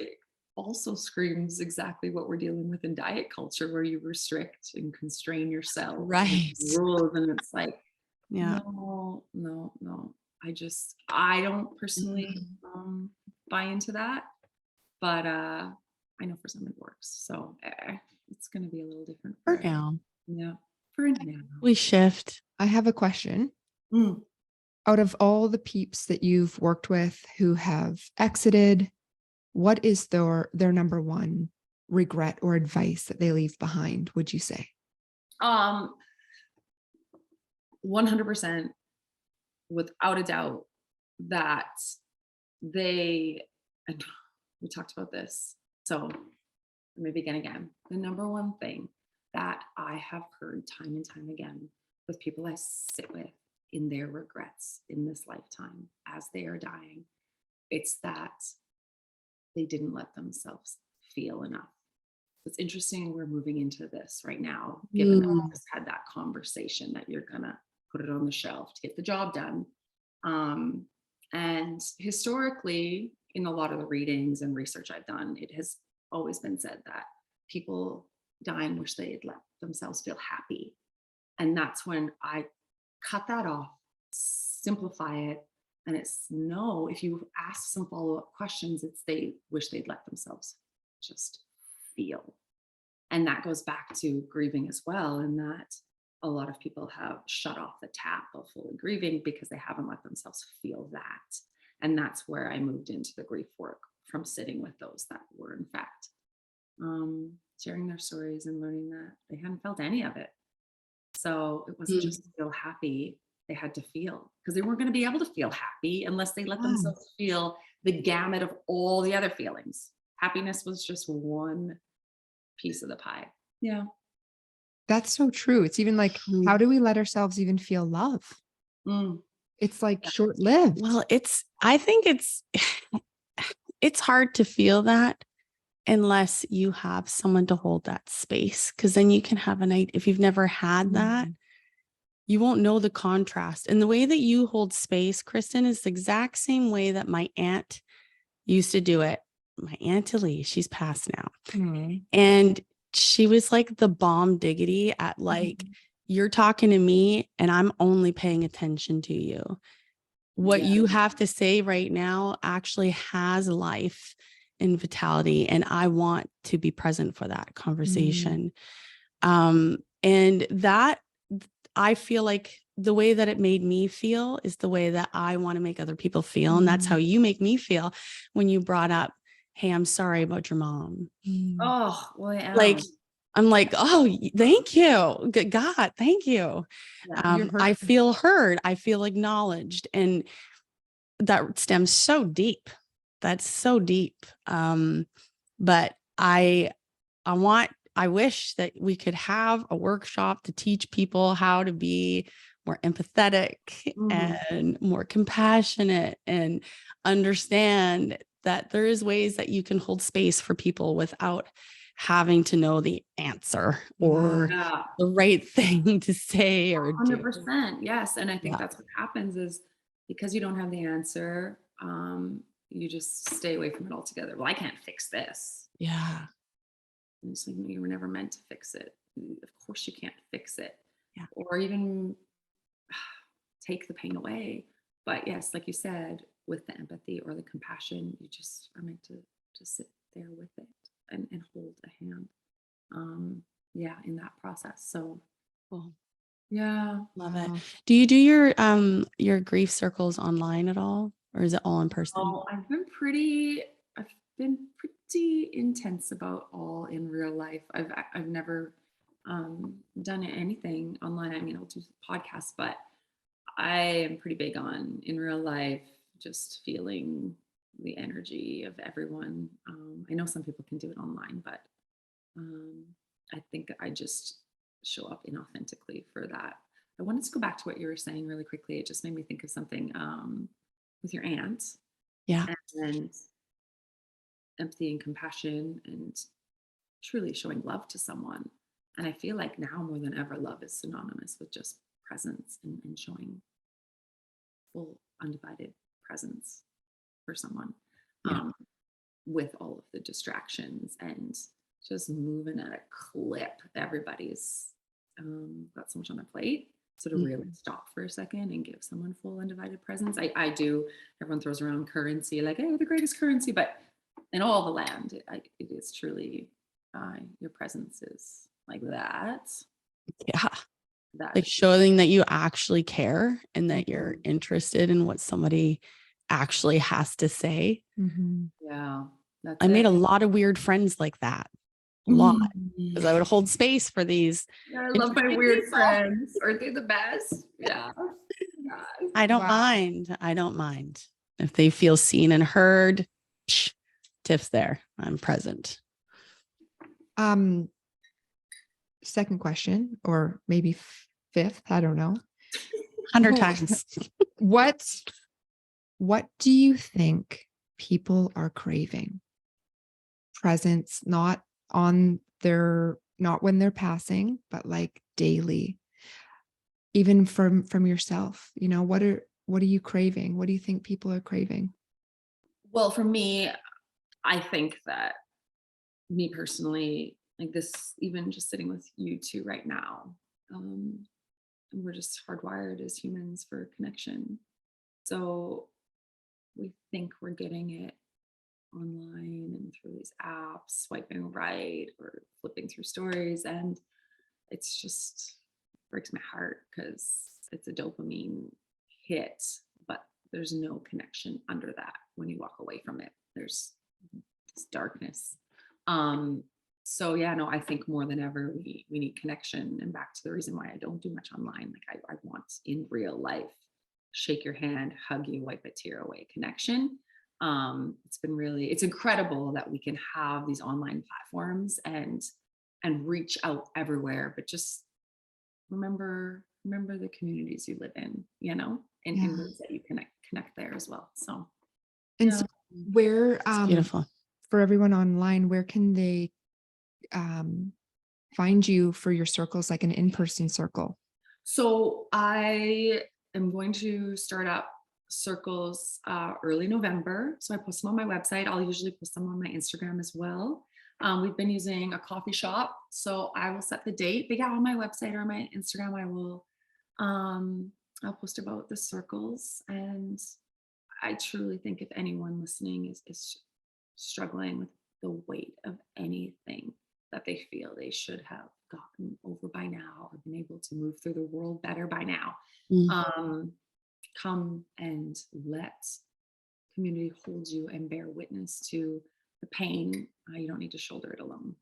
also screams exactly what we're dealing with in diet culture, where you restrict and constrain yourself and Right. rules. And it's like, Yeah. no, no, no. I don't personally Mhm. buy into that, but I know for some it works. So it's going to be a little different for For everyone. now, Yeah, for now. we shift. I have a question. Mm. Out of all the peeps that you've worked with who have exited, what is their number one regret or advice that they leave behind, would you say? 100% without a doubt that they, and we talked about this. So let me begin again. The number one thing that I have heard time and time again with people I sit with in their regrets in this lifetime as they are dying, it's that they didn't let themselves feel enough. It's interesting we're moving into this right now, given that we Mm. just had that conversation that you're gonna put it on the shelf to get the job done. Um, and historically, in a lot of the readings and research I've done, it has always been said that people dying wish they had let themselves feel happy. And that's when I cut that off, simplify it. And it's no, if you ask some follow up questions, it's they wish they'd let themselves just feel. And that goes back to grieving as well, in that a lot of people have shut off the tap of fully grieving because they haven't let themselves feel that. And that's where I moved into the grief work, from sitting with those that were, in fact, sharing their stories and learning that they hadn't felt any of it. So it wasn't Mm. just to feel happy, they had to feel, because they weren't going to be able to feel happy unless they let Yeah. themselves feel the gamut of all the other feelings. Happiness was just one piece of the pie. Yeah. That's so true. It's even like, Mm. how do we let ourselves even feel love? Mm. It's like Yeah. short-lived. Well, I think it's hard to feel that unless you have someone to hold that space. Cause then you can have if you've never had that, you won't know the contrast. And the way that you hold space, Kristin, is the exact same way that my aunt used to do it. My Aunt Elise, she's passed now. Mhm. And she was like the bomb diggity at like, you're talking to me and I'm only paying attention to you. What Yeah. you have to say right now actually has life and vitality. And I want to be present for that conversation. And that, I feel like the way that it made me feel is the way that I want to make other people feel. And that's how you make me feel when you brought up, hey, I'm sorry about your mom. Oh, well, I am. Like, I'm like, oh, thank you. God, thank you. Yeah. You're I heard. feel heard. I feel acknowledged. And that stems so deep. That's so deep. But I wish that we could have a workshop to teach people how to be more empathetic Mhm. and more compassionate and understand that there is ways that you can hold space for people without having to know the answer or Yeah. the right thing to say or do. 100%. Yes. And I think Yeah. that's what happens is, because you don't have the answer, you just stay away from it altogether. Well, I can't fix this. Yeah. And it's like, no, you were never meant to fix it. Of course you can't fix it. Yeah. Or even take the pain away. But yes, like you said, with the empathy or the compassion, you just are meant to sit there with it and hold a hand. Yeah, in that process. So Cool. yeah. Love it. Wow. Do you do your grief circles online at all, or is it all in person? Oh, I've been pretty intense about all in real life. I've never done anything online. I mean, I'll do podcasts, but I am pretty big on in real life, just feeling the energy of everyone. I know some people can do it online, but um, I think I just show up inauthentically for that. I wanted to go back to what you were saying really quickly. It just made me think of something with your aunt Yeah. and empathy and compassion and truly showing love to someone. And I feel like now more than ever, love is synonymous with just presence and showing full undivided presence. for someone. Yeah. With all of the distractions and just moving at a clip. Everybody's got so much on their plate. So to really stop for a second and give someone full undivided presence. I do, everyone throws around currency, like, hey, the greatest currency, but in all the land, it is truly, your presence is like that. Yeah. That Like is showing that you actually care and that you're Mhm. interested in what somebody actually has to say. Mhm. Yeah, that's I made it. a lot of weird friends like that. A lot. Because I would hold space for these. Yeah, I love my interesting weird people. friends. Aren't they the best? Yeah. God. I don't Wow. mind. I don't mind. If they feel seen and heard, tips there. I'm present. Second question, or maybe fifth, I don't know. 100 times. What do you think people are craving? Presence, not when they're passing, but like daily, even from yourself. What are you craving? What do you think people are craving? Well, for me, I think that me personally, like this, even just sitting with you two right now, we're just hardwired as humans for connection. So we think we're getting it online and through these apps, swiping right or flipping through stories. And it's just breaks my heart because it's a dopamine hit, but there's no connection under that when you walk away from it. There's this darkness. So yeah, no, I think more than ever we need connection. And back to the reason why I don't do much online. Like I want in real life, shake your hand, hug you, wipe a tear away connection. It's incredible that we can have these online platforms and reach out everywhere, but just remember the communities you live in, and in ways that you connect there as well. So And yeah. so where It's beautiful. for everyone online, where can they find you for your circles, like an in-person circle? So I am going to start up circles early November. So I post them on my website. I'll usually post them on my Instagram as well. We've been using a coffee shop, so I will set the date. But yeah, on my website or my Instagram, I'll post about the circles. And I truly think if anyone listening is struggling with the weight of anything that they feel they should have gotten over by now or been able to move through the world better by now, come and let community hold you and bear witness to the pain. You don't need to shoulder it alone.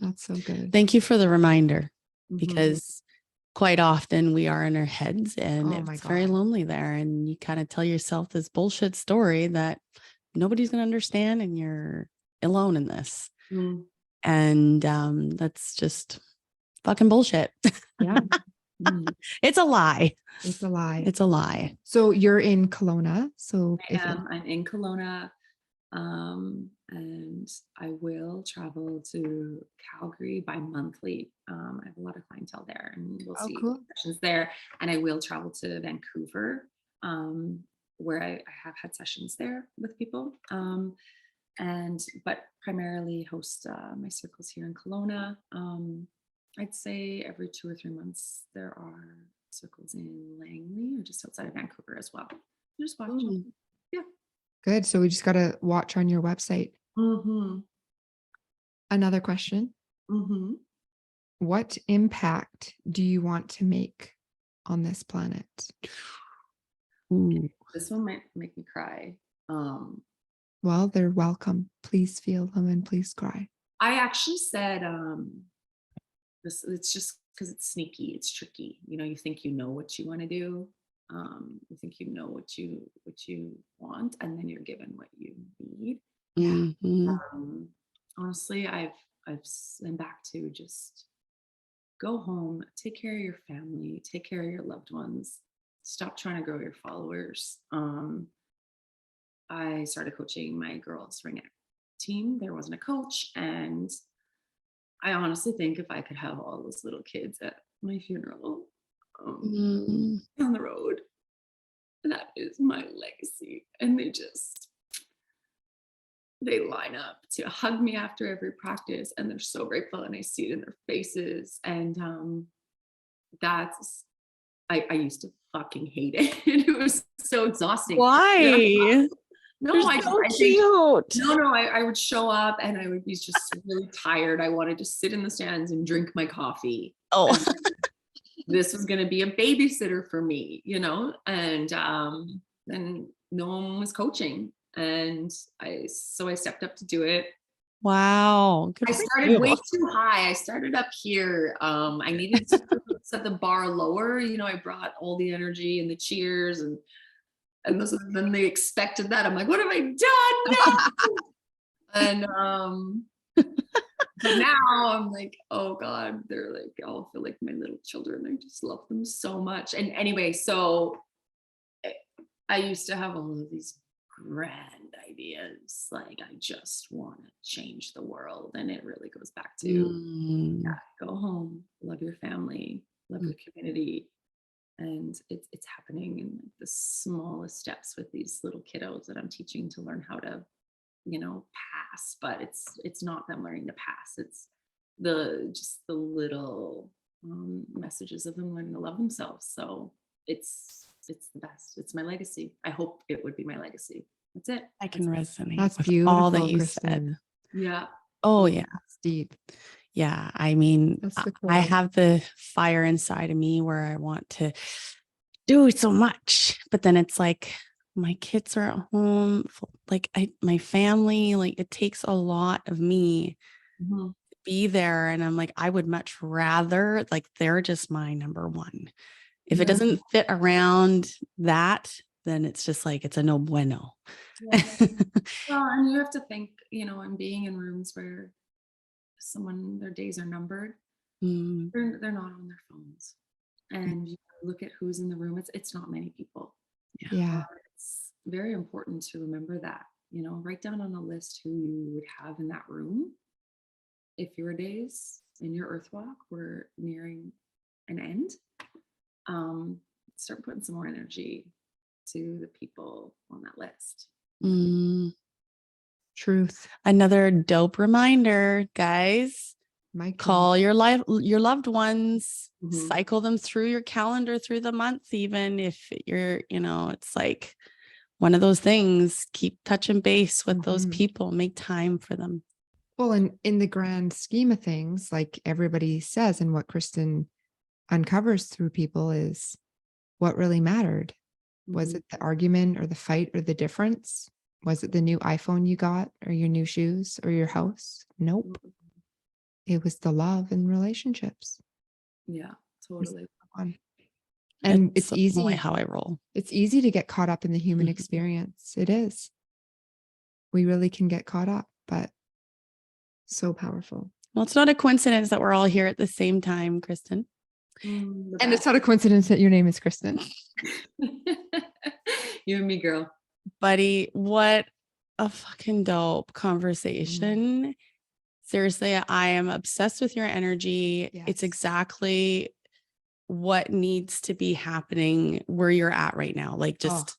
That's so good. Thank you for the reminder, Mhm. because quite often we are in our heads and Oh my it's very God. lonely there. And you kind of tell yourself this bullshit story that nobody's going to understand and you're alone in this. And that's just fucking bullshit. Yeah. It's a lie. It's a lie. It's a lie. So you're in Kelowna. So I'm in Kelowna, and I will travel to Calgary bi-monthly. I have a lot of clientele there, and we'll see cool. sessions there. And I will travel to Vancouver, where I have had sessions there with people. But primarily host my circles here in Kelowna. I'd say every 2 or 3 months there are circles in Langley or just outside of Vancouver as well. Just watch. Yeah. Good. So we just got to watch on your website. Another question. What impact do you want to make on this planet? Ooh. This one might make me cry. Well, they're welcome. Please feel them and please cry. I actually said this. It's just because it's sneaky, it's tricky. You think you know what you want to do. You think you know what you want, and then you're given what you need. Honestly, I've been back to just go home, take care of your family, take care of your loved ones, stop trying to grow your followers. I started coaching my girls ring team. There wasn't a coach, and I honestly think if I could have all those little kids at my funeral down the road, that is my legacy. And they line up to hug me after every practice, and they're so grateful, and I see it in their faces. And that's I used to fucking hate it. It was so exhausting. Why? No, They're I so think cute. no, I would show up and I would be just really tired. I wanted to sit in the stands and drink my coffee. Oh, And this was going to be a babysitter for me, and no one was coaching. And I stepped up to do it. wow. Good I for started you. way too high. I started up here. I needed to set the bar lower. I brought all the energy and the cheers and then they expected that. I'm like, what have I done? No. And but now I'm like, oh God, they're like, I all feel like my little children. I just love them so much. And anyway, so I used to have all of these grand ideas, like I just want to change the world. And it really goes back to go home, love your family, love your community. And it's happening in the smallest steps with these little kiddos that I'm teaching to learn how to, pass. But it's not them learning to pass. It's the little messages of them learning to love themselves. So it's the best. It's my legacy. I hope it would be my legacy. That's it. I can resonate That's with beautiful, all that you Kristin. said. Yeah. Oh yeah. That's deep. Yeah. I mean, That's the I core. have the fire inside of me where I want to do so much, but then it's like my kids are at home, like my family, like it takes a lot of me to be there. And I'm like, I would much rather, like, they're just my number one. If it doesn't fit around that, then it's just like, it's a no bueno. Yeah. Well, and you have to think, I'm being in rooms where their days are numbered. They're not on their phones. And you look at who's in the room. It's not many people. Yeah. It's very important to remember that, write down on a list who you would have in that room. If your days in your earth walk were nearing an end, start putting some more energy to the people on that list. Truth. Another dope reminder, guys. My Call your loved ones, cycle them through your calendar through the month, even if you're, it's like one of those things. Keep touching base with those people, make time for them. Well, and in the grand scheme of things, like everybody says, and what Kristin uncovers through people is what really mattered. Was it the argument or the fight or the difference? Was it the new iPhone you got or your new shoes or your house? Nope. It was the love and relationships. Yeah, totally. And it's easy how I roll. It's easy to get caught up in the human experience. It is. We really can get caught up, but so powerful. Well, it's not a coincidence that we're all here at the same time, Kristin. And it's not a coincidence that your name is Kristin. You and me, girl. Buddy, what a fucking dope conversation. Seriously, I am obsessed with your energy. Yes. It's exactly what needs to be happening where you're at right now. Like just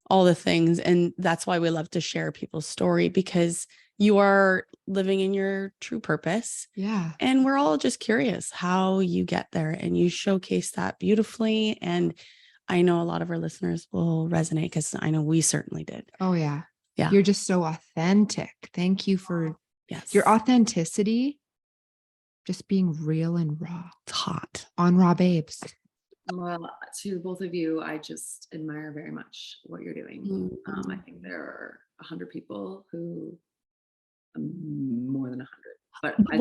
all the things. And that's why we love to share people's story, because you are living in your true purpose. Yeah. And we're all just curious how you get there, and you showcase that beautifully. And I know a lot of our listeners will resonate, because I know we certainly did. Oh yeah. Yeah. You're just so authentic. Thank you for your authenticity. Just being real and raw. It's hot. On Raw Babes. Well, to both of you, I just admire very much what you're doing. I think there are 100 people who, more than 100, but the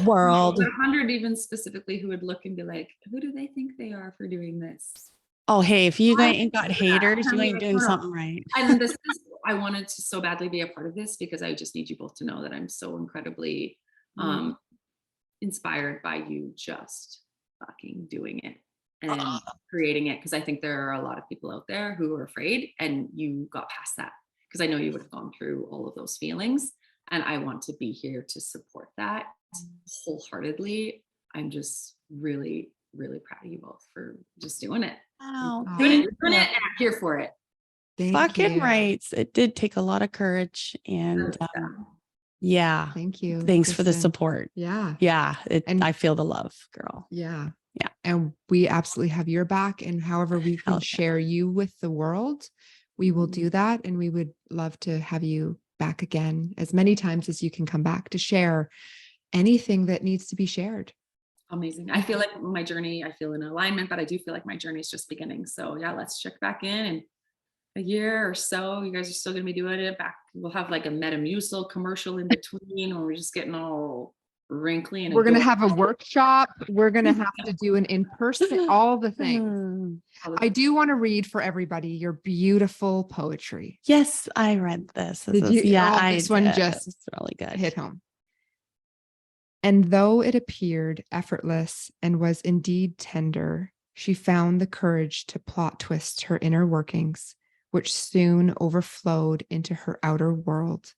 world, 100 even specifically, who would look and be like, who do they think they are for doing this? Oh, hey, if you ain't got haters, you ain't doing something right. And this is, I wanted to so badly be a part of this, because I just need you both to know that I'm so incredibly inspired by you just fucking doing it and creating it. Because I think there are a lot of people out there who are afraid, and you got past that, because I know you would have gone through all of those feelings, and I want to be here to support that wholeheartedly. I'm just really, really proud of you both for just doing it. Wow. Oh, Doing it, Thank doing you. it, and I'm here for it. Thank Fucking you. rights. It did take a lot of courage. And Yeah. yeah. Thank you. Thanks for the Kristin. support. Yeah. Yeah. And- I feel the love, girl. Yeah. Yeah. And we absolutely have your back. And however we can Hell yeah. share you with the world, we will do that. And we would love to have you back again as many times as you can come back to share anything that needs to be shared. Amazing. I feel like my journey, I feel in alignment, but I do feel like my journey is just beginning. So yeah, let's check back in a year or so. You guys are still going to be doing it back. We'll have like a Metamucil commercial in between when we're just getting all wrinkly. And We're going to have a workshop. We're going to have to do an in-person, all the things. Mm. I do want to read for everybody your beautiful poetry. Yes, I read this. Did you? Yeah, Oh, I this one did. just It's really good. hit home. And though it appeared effortless and was indeed tender, she found the courage to plot twist her inner workings, which soon overflowed into her outer world.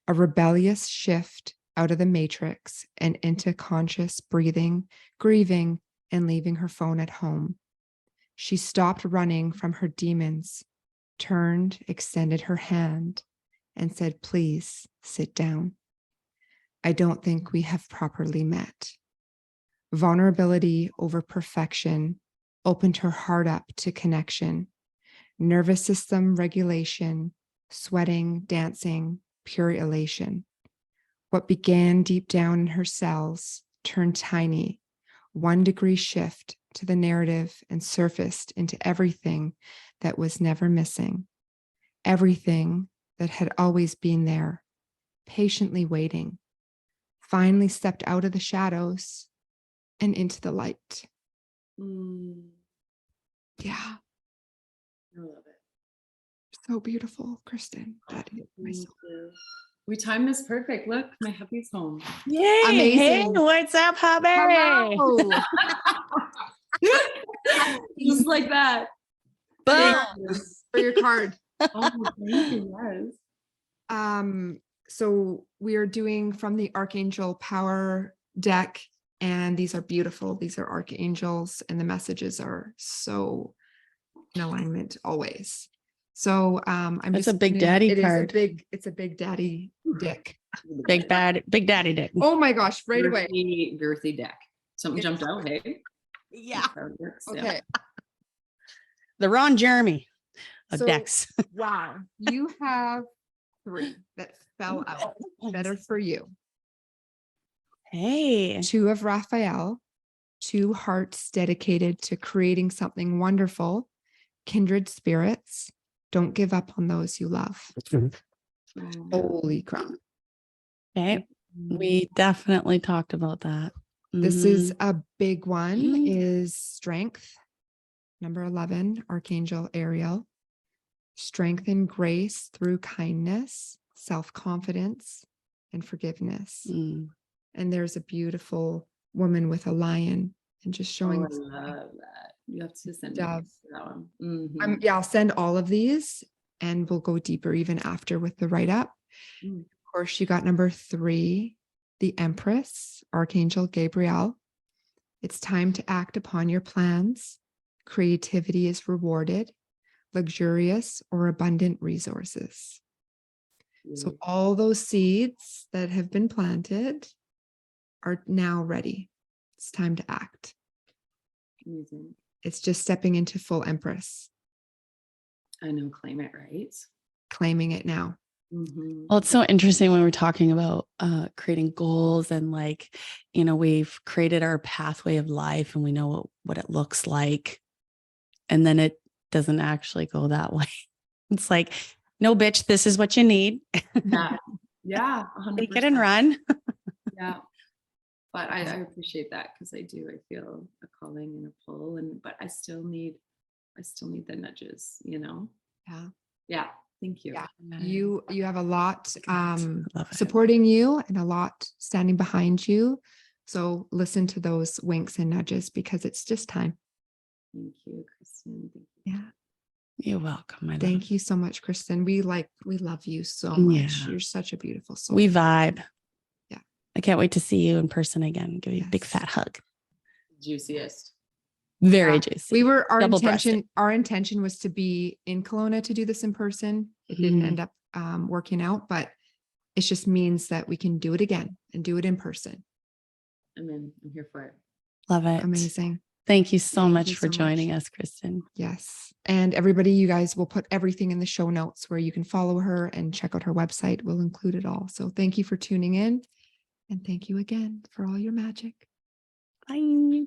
A rebellious shift out of the matrix and into conscious breathing, grieving, and leaving her phone at home. She stopped running from her demons, turned, extended her hand, and said, "Please sit down. I don't think we have properly met." Vulnerability over perfection opened her heart up to connection. Nervous system regulation, sweating, dancing, pure elation. What began deep down in her cells turned tiny, 1 degree shift to the narrative and surfaced into everything that was never missing. Everything that had always been there, patiently waiting, finally stepped out of the shadows and into the light. Yeah. I love it. So beautiful, Kristin. That is my soul. We timed this perfect. Look, my hubby's home. Yay. Amazing. Hey, what's up, hubby? Hello. Just like that. Boom. For your card. Oh, thank you. Yes. So we are doing from the Archangel Power deck, and these are beautiful. These are archangels, and the messages are so in alignment always. So It's a big daddy card. It's a big daddy dick. Big daddy dick. Oh my gosh, right away. Girthy deck. Something jumped out, hey? Yeah. That's how it works, yeah. Okay. The Ron Jeremy of So- decks. Wow. You have 3 that fell out. Better for you. Hey. 2 of Raphael, 2 hearts dedicated to creating something wonderful, kindred spirits. Don't give up on those you love. Holy crap. Okay. We definitely talked about that. This is Mhm. a big one, Mhm. is strength. Number 11, Archangel Ariel. Strength and grace through kindness, self-confidence, and forgiveness. Mm. And there's a beautiful woman with a lion and just showing. I love that. You have to send me Dove. that one. Mhm. Yeah, I'll send all of these and we'll go deeper even after with the write-up. Mm. Of course, you got number 3, the Empress, Archangel Gabriel. It's time to act upon your plans. Creativity is rewarded, luxurious or abundant resources. So all those seeds that have been planted are now ready. It's time to act. Amazing. It's just stepping into full Empress, I know, claim it, right? claiming it now. Mhm. Well, it's so interesting when we're talking about creating goals and like, we've created our pathway of life and we know what it looks like. And then it doesn't actually go that way. It's like, no, bitch, this is what you need. Yeah. Yeah. 100%. Take it and run. Yeah. But I appreciate that because I feel a calling and a pull, but I still need the nudges, Yeah. Yeah. Thank you. Yeah. You have a lot Love it. supporting you and a lot standing behind you. So listen to those winks and nudges because it's just time. Thank you, Kristin. Thank you. Yeah. You're welcome. My love. Thank you so much, Kristin. We love you so much. Yeah. You're such a beautiful soul. We vibe. Yeah. I can't wait to see you in person again. Give you a big Yes. fat hug. Juiciest. Very Yeah. juicy. Our Double-breasted. intention was to be in Kelowna to do this in person. It didn't end up working out, but it just means that we can do it again and do it in person. I'm here for it. Love it. Amazing. Thank you so Thank much you for so joining much. us, Kristin. Yes. And everybody, you guys will put everything in the show notes where you can follow her and check out her website. We'll include it all. So thank you for tuning in. And thank you again for all your magic. Bye.